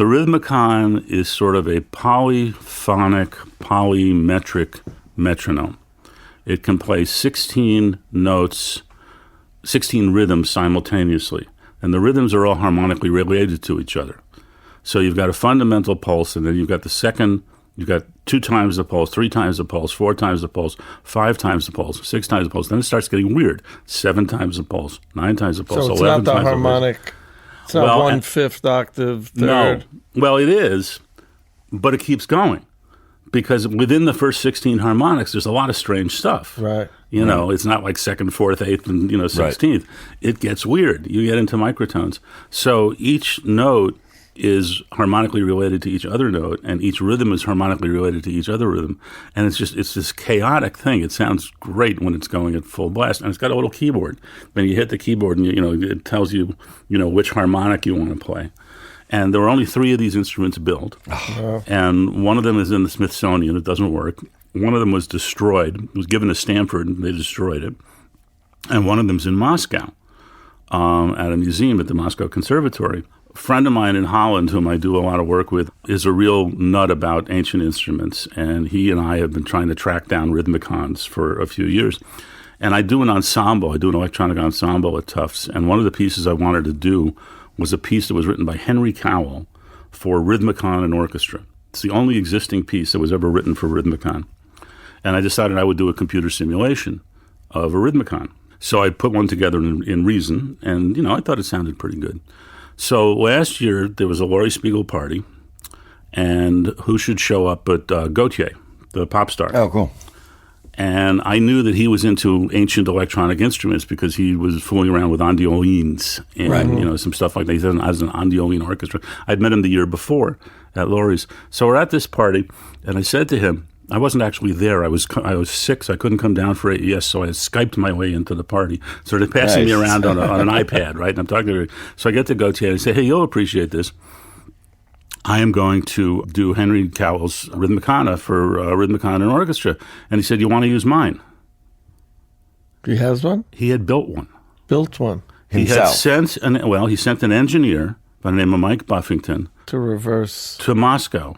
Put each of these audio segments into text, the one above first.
The Rhythmicon is sort of a polyphonic, polymetric metronome. It can play 16 notes, 16 rhythms simultaneously. And the rhythms are all harmonically related to each other. So you've got a fundamental pulse, and then you've got the second, you've got 2 times the pulse, 3 times the pulse, 4 times the pulse, 5 times the pulse, 6 times the pulse. Then it starts getting weird. 7 times the pulse, 9 times the pulse, so it's 11 not the times harmonic, the pulse. it's not 1/5 octave, third. No. Well, it is, but it keeps going. Because within the first 16 harmonics, there's a lot of strange stuff. Right. You know, it's not like 2nd, 4th, 8th, and 16th. It gets weird. You get into microtones. So each note is harmonically related to each other note, and each rhythm is harmonically related to each other rhythm. And it's this chaotic thing. It sounds great when it's going at full blast. And it's got a little keyboard. When you hit the keyboard, and it tells you, which harmonic you want to play. And there were only 3 of these instruments built. Oh. And one of them is in the Smithsonian. It doesn't work. One of them was destroyed. It was given to Stanford, and they destroyed it. And one of them's in Moscow at a museum at the Moscow Conservatory. A friend of mine in Holland, whom I do a lot of work with, is a real nut about ancient instruments. And he and I have been trying to track down Rhythmicons for a few years. And I do an ensemble. I do an electronic ensemble at Tufts. And one of the pieces I wanted to do was a piece that was written by Henry Cowell for Rhythmicon and orchestra. It's the only existing piece that was ever written for Rhythmicon. And I decided I would do a computer simulation of a Rhythmicon. So I put one together in Reason, and, I thought it sounded pretty good. So last year, there was a Laurie Spiegel party, and who should show up but Gautier, the pop star. Oh, cool. And I knew that he was into ancient electronic instruments because he was fooling around with endiolines and some stuff like that. He has an endioline orchestra. I'd met him the year before at Laurie's. So we're at this party, and I said to him, I wasn't actually there. I was sick, so I couldn't come down for AES, so I Skyped my way into the party. So they're passing me around on an iPad, right? And I'm talking to her. So I get to Gautier and I say, hey, you'll appreciate this. I am going to do Henry Cowell's Rhythmicon for Rhythmicon and orchestra. And he said, you want to use mine? He has one? He had built one. Built one. Himself. He sent an engineer by the name of Mike Buffington to Moscow,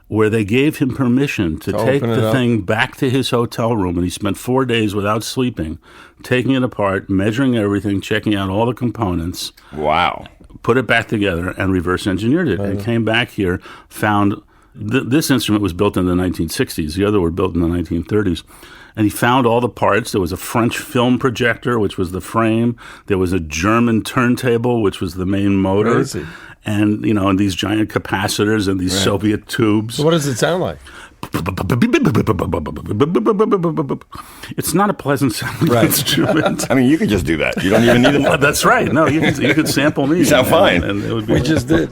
where they gave him permission to take the thing back to his hotel room. And he spent 4 days without sleeping, taking it apart, measuring everything, checking out all the components. Wow. Put it back together and reverse engineered it. And came back here, found this instrument was built in the 1960s. The other were built in the 1930s. And he found all the parts. There was a French film projector, which was the frame. There was a German turntable, which was the main motor. Crazy. And, and these giant capacitors and these Soviet tubes. So what does it sound like? It's not a pleasant sounding instrument. I mean, you could just do that. You don't even need it. That's right. No, you could sample me. You sound fine. And it would be we just did.